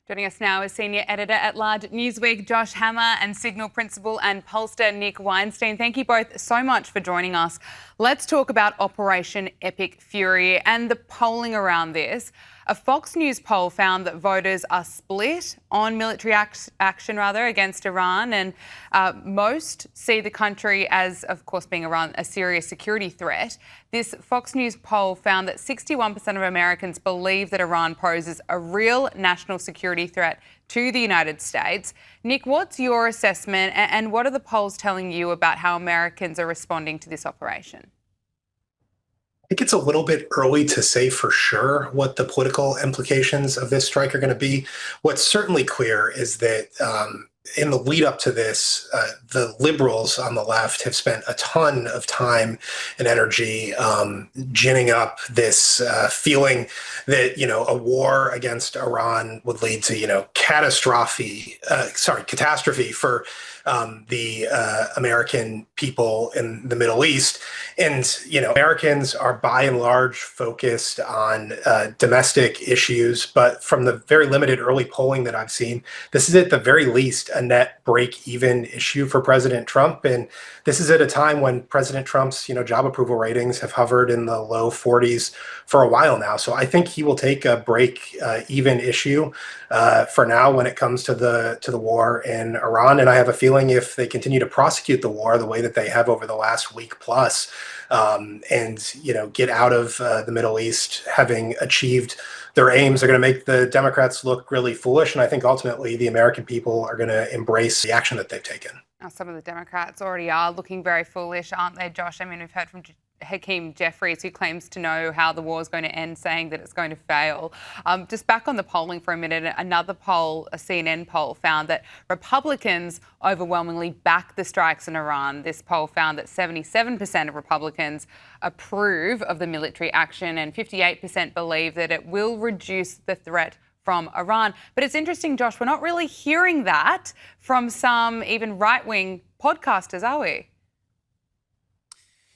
Joining us now is Senior Editor-at-Large at Newsweek, Josh Hammer, and Cygnal Principal and Pollster, Nick Weinstein. Thank you both so much for joining us. Let's talk about Operation Epic Fury and the polling around this. A Fox News poll found that voters are split on military action against Iran, and most see the country as, of course, being Iran a serious security threat. This Fox News poll found that 61% of Americans believe that Iran poses a real national security threat to the United States. Nick, what's your assessment, and what are the polls telling you about how Americans are responding to this operation? I think it's a little bit early to say for sure what the political implications of this strike are going to be. What's certainly clear is that in the lead up to this, the liberals on the left have spent a ton of time and energy ginning up this feeling that, a war against Iran would lead to, catastrophe for the American people in the Middle East. And, Americans are by and large focused on domestic issues. But from the very limited early polling that I've seen, this is at the very least a net break-even issue for President Trump. And this is at a time when President Trump's, job approval ratings have hovered in the low 40s for a while now. So I think he will take a break-even issue for now when it comes to the war in Iran. And I have a feeling if they continue to prosecute the war the way that they have over the last week plus, and get out of the Middle East having achieved their aims, are going to make the Democrats look really foolish. And I think ultimately the American people are going to embrace the action that they've taken. Now, some of the Democrats already are looking very foolish, aren't they, Josh? I mean, we've heard from Hakeem Jeffries, who claims to know how the war is going to end, saying that it's going to fail. Just back on the polling for a minute, another poll, a CNN poll, found that Republicans overwhelmingly back the strikes in Iran. This poll found that 77% of Republicans approve of the military action and 58% believe that it will reduce the threat from Iran. But it's interesting, Josh, we're not really hearing that from some even right-wing podcasters, are we?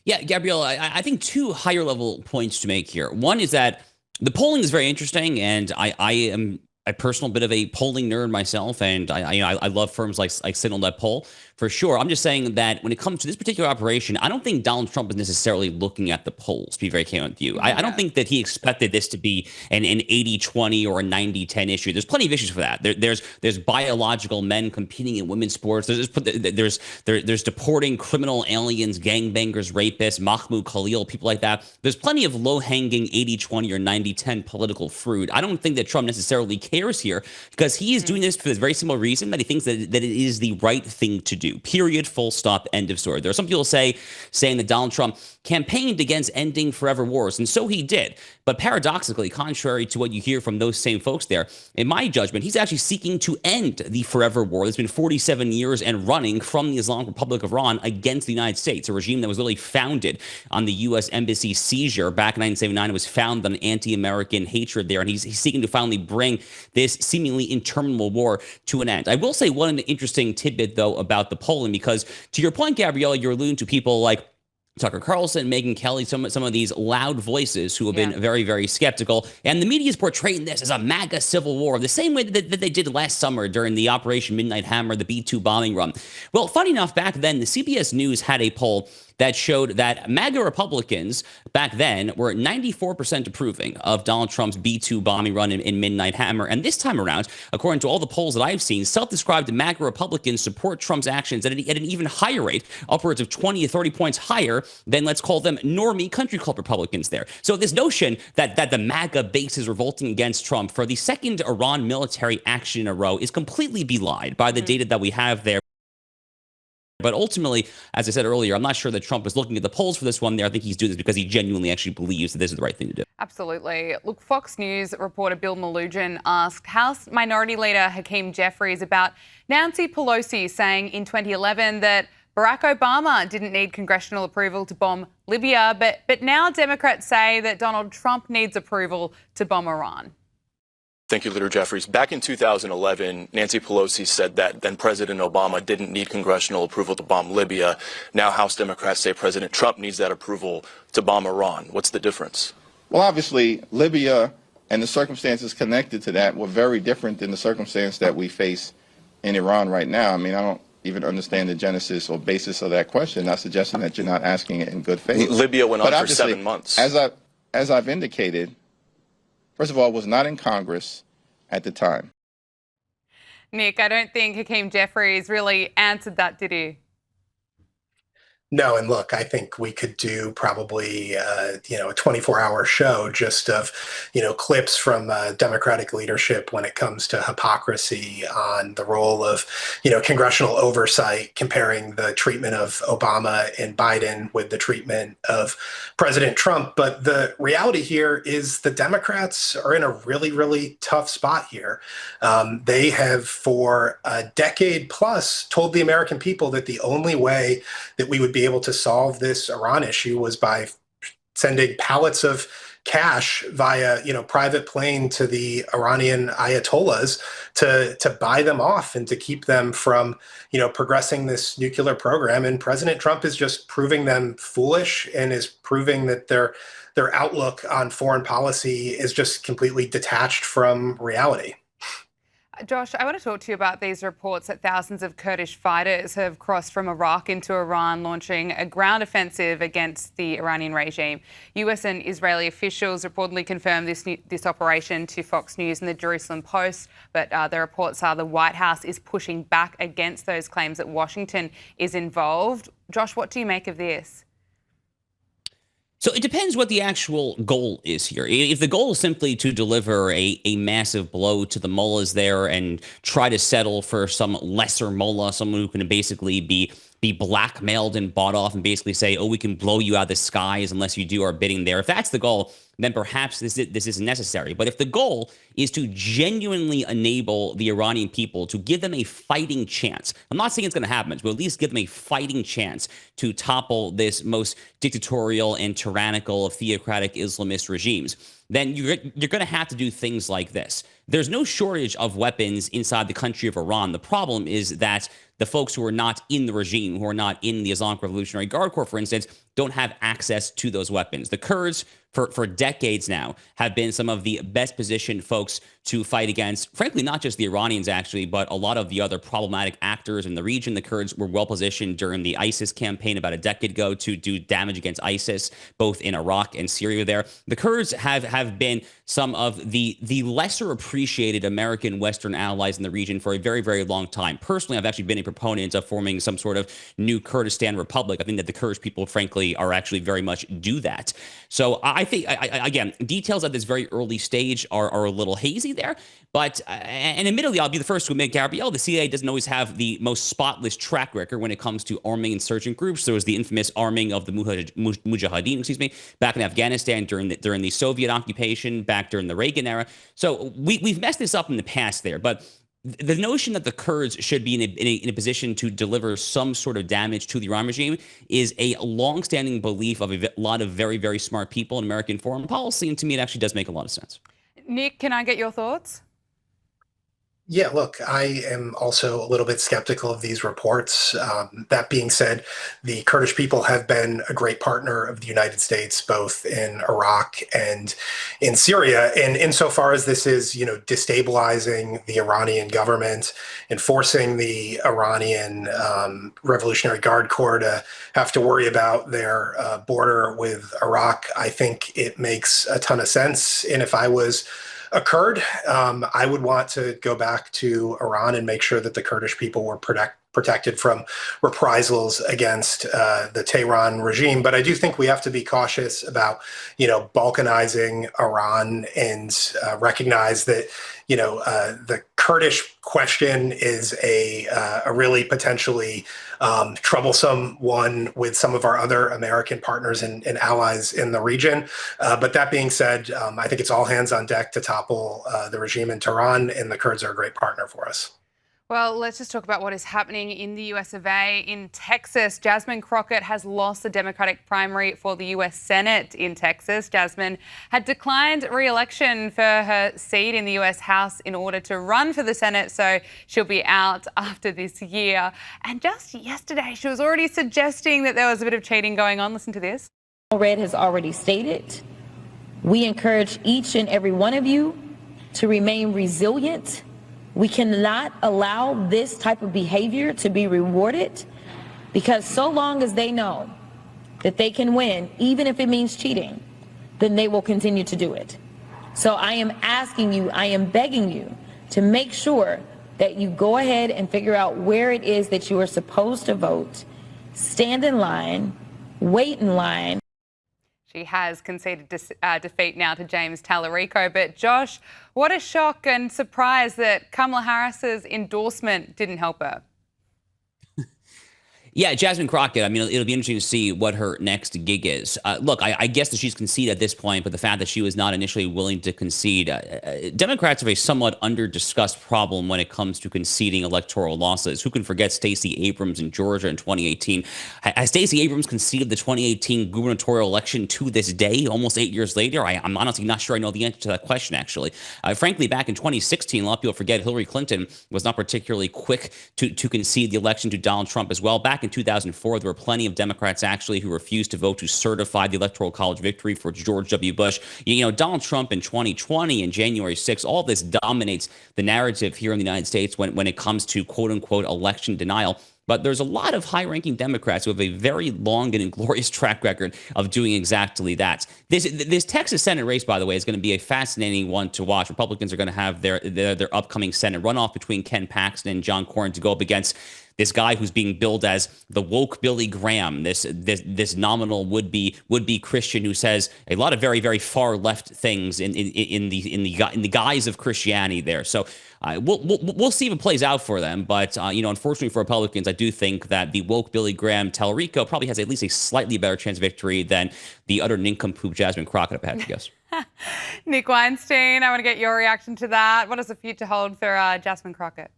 Yeah, Gabriella, I think two higher level points to make here. One is that the polling is very interesting, and I am a personal bit of a polling nerd myself, and I love firms like Cygnal that poll for sure. I'm just saying that when it comes to this particular operation, I don't think Donald Trump is necessarily looking at the polls, to be very candid with you. Yeah. I don't think that he expected this to be an 80-20 or a 90-10 issue. There's plenty of issues for that. There's biological men competing in women's sports. There's deporting criminal aliens, gangbangers, rapists, Mahmoud Khalil, people like that. There's plenty of low-hanging 80-20 or 90-10 political fruit. I don't think that Trump necessarily cares here because he is doing this for the very similar reason that he thinks that it is the right thing to do. Period, full stop, end of story. There are some people saying that Donald Trump campaigned against ending forever wars, and so he did. But paradoxically, contrary to what you hear from those same folks there, in my judgment, he's actually seeking to end the forever war that's been 47 years and running from the Islamic Republic of Iran against the United States, a regime that was really founded on the U.S. Embassy seizure back in 1979. It was founded on anti-American hatred there, and he's seeking to finally bring this seemingly interminable war to an end. I will say one interesting tidbit, though, about the polling, because to your point, Gabriella, you're alluding to people like Tucker Carlson, Megyn Kelly, some of these loud voices who have been very, very skeptical. And the media is portraying this as a MAGA civil war, the same way that they did last summer during the Operation Midnight Hammer, the B-2 bombing run. Well, funny enough, back then, the CBS News had a poll that showed that MAGA Republicans back then were 94% approving of Donald Trump's B-2 bombing run in Midnight Hammer. And this time around, according to all the polls that I've seen, self-described MAGA Republicans support Trump's actions at an even higher rate, upwards of 20 to 30 points higher than, let's call them, normie country club Republicans there. So this notion that the MAGA base is revolting against Trump for the second Iran military action in a row is completely belied by the data that we have there. But ultimately, as I said earlier, I'm not sure that Trump is looking at the polls for this one there. I think he's doing this because he genuinely actually believes that this is the right thing to do. Absolutely. Look, Fox News reporter Bill Malugin asked House Minority Leader Hakeem Jeffries about Nancy Pelosi saying in 2011 that Barack Obama didn't need congressional approval to bomb Libya, but now Democrats say that Donald Trump needs approval to bomb Iran. Thank you, Leader Jeffries. Back in 2011, Nancy Pelosi said that then President Obama didn't need congressional approval to bomb Libya. Now House Democrats say President Trump needs that approval to bomb Iran. What's the difference? Well, obviously, Libya And the circumstances connected to that were very different than the circumstance that we face in Iran right now. I mean, I don't even understand the genesis or basis of that question, not suggesting that you're not asking it in good faith. Libya went on But for 7 months. As I've indicated, first of all, I was not in Congress at the time. Nick, I don't think Hakeem Jeffries really answered that, did he? No, and look, I think we could do probably, a 24-hour show just of, clips from Democratic leadership when it comes to hypocrisy on the role of, congressional oversight, comparing the treatment of Obama and Biden with the treatment of President Trump. But the reality here is the Democrats are in a really, really tough spot here. They have, for a decade plus, told the American people that the only way that we would be able to solve this Iran issue was by sending pallets of cash via, private plane to the Iranian ayatollahs to buy them off and to keep them from, progressing this nuclear program. And President Trump is just proving them foolish and is proving that their outlook on foreign policy is just completely detached from reality. Josh, I want to talk to you about these reports that thousands of Kurdish fighters have crossed from Iraq into Iran, launching a ground offensive against the Iranian regime. US and Israeli officials reportedly confirmed this operation to Fox News and the Jerusalem Post, but the reports are the White House is pushing back against those claims that Washington is involved. Josh, what do you make of this? So it depends what the actual goal is here. If the goal is simply to deliver a massive blow to the mullahs there and try to settle for some lesser mullah, someone who can basically be blackmailed and bought off and basically say, oh, we can blow you out of the skies unless you do our bidding there. If that's the goal, then perhaps this isn't necessary. But if the goal is to genuinely enable the Iranian people, to give them a fighting chance, I'm not saying it's going to happen, but at least give them a fighting chance to topple this most dictatorial and tyrannical of theocratic Islamist regimes, then you're going to have to do things like this. There's no shortage of weapons inside the country of Iran. The problem is that the folks who are not in the regime, who are not in the Islamic Revolutionary Guard Corps, for instance, don't have access to those weapons. The Kurds, for decades now, have been some of the best positioned folks to fight against, frankly, not just the Iranians, actually, but a lot of the other problematic actors in the region. The Kurds were well positioned during the ISIS campaign about a decade ago to do damage against ISIS, both in Iraq and Syria there. The Kurds have been some of the lesser appreciated American Western allies in the region for a very, very long time. Personally, I've actually been a proponent of forming some sort of new Kurdistan republic. I think that the Kurdish people, frankly, are actually very much do that. So I think, again, details at this very early stage are a little hazy there. But, and admittedly, I'll be the first to admit, Gabriella, the CIA doesn't always have the most spotless track record when it comes to arming insurgent groups. There was the infamous arming of the Mujahideen, back in Afghanistan during the Soviet occupation, back during the Reagan era. So we've messed this up in the past there. But the notion that the Kurds should be in a position to deliver some sort of damage to the Iran regime is a longstanding belief of a lot of very, very smart people in American foreign policy. And to me, it actually does make a lot of sense. Nick, can I get your thoughts? Yeah, look, I am also a little bit skeptical of these reports. That being said, the Kurdish people have been a great partner of the United States, both in Iraq and in Syria. And insofar as this is, destabilizing the Iranian government and forcing the Iranian Revolutionary Guard Corps to have to worry about their border with Iraq, I think it makes a ton of sense. And if I was a Kurd, I would want to go back to Iran and make sure that the Kurdish people were protected from reprisals against the Tehran regime. But I do think we have to be cautious about, balkanizing Iran and recognize that, the Kurdish question is a really potentially troublesome one with some of our other American partners and allies in the region. But that being said, I think it's all hands on deck to topple the regime in Tehran, and the Kurds are a great partner for us. Well, let's just talk about what is happening in the US of A. In Texas, Jasmine Crockett has lost the Democratic primary for the US Senate in Texas. Jasmine had declined re-election for her seat in the US House in order to run for the Senate, so she'll be out after this year. And just yesterday, she was already suggesting that there was a bit of cheating going on. Listen to this. Red has already stated We encourage each and every one of you to remain resilient. We cannot allow this type of behavior to be rewarded, because so long as they know that they can win, even if it means cheating, then they will continue to do it. So I am asking you, I am begging you to make sure that you go ahead and figure out where it is that you are supposed to vote, stand in line, wait in line. She has conceded defeat now to James Tallarico. But Josh, what a shock and surprise that Kamala Harris's endorsement didn't help her. Yeah, Jasmine Crockett, I mean, it'll be interesting to see what her next gig is. Look, I guess that she's conceded at this point, but the fact that she was not initially willing to concede, Democrats have a somewhat under-discussed problem when it comes to conceding electoral losses. Who can forget Stacey Abrams in Georgia in 2018? Has Stacey Abrams conceded the 2018 gubernatorial election to this day, almost 8 years later? I'm honestly not sure I know the answer to that question, actually. Frankly, back in 2016, a lot of people forget Hillary Clinton was not particularly quick to concede the election to Donald Trump as well. Back in 2004, there were plenty of Democrats actually who refused to vote to certify the Electoral College victory for George W. Bush. You know, Donald Trump in 2020 and January 6th, all this dominates the narrative here in the United States when it comes to quote unquote election denial. But there's a lot of high-ranking Democrats who have a very long and inglorious track record of doing exactly that. This Texas Senate race, by the way, is going to be a fascinating one to watch. Republicans are going to have their upcoming Senate runoff between Ken Paxton and John Cornyn to go up against this guy who's being billed as the woke Billy Graham, this nominal would-be Christian who says a lot of very, very far left things in the guise of Christianity there. So we'll see if it plays out for them. But you know, unfortunately for Republicans, I do think that the woke Billy Graham Tallarico probably has at least a slightly better chance of victory than the utter nincompoop Jasmine Crockett, if I had to guess. Nick Weinstein, I want to get your reaction to that. What does the future hold for Jasmine Crockett?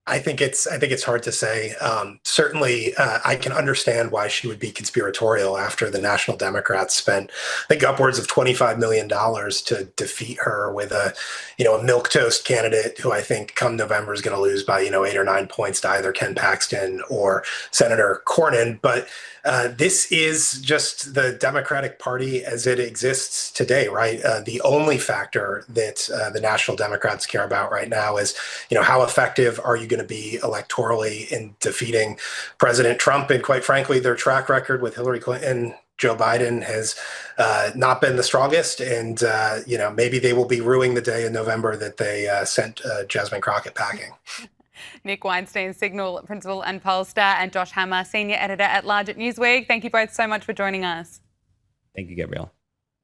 I think it's hard to say. Certainly, I can understand why she would be conspiratorial after the National Democrats spent, I think, upwards of $25 million to defeat her with a milquetoast candidate who I think come November is going to lose by 8 or 9 points to either Ken Paxton or Senator Cornyn. But this is just the Democratic Party as it exists today, right? The only factor that the National Democrats care about right now is, how effective are you going to be electorally in defeating President Trump? And quite frankly, their track record with Hillary Clinton, Joe Biden has not been the strongest. And, maybe they will be ruining the day in November that they sent Jasmine Crockett packing. Nick Weinstein, Cygnal principal and pollster, and Josh Hammer, senior editor at large at Newsweek. Thank you both so much for joining us. Thank you, Gabriella.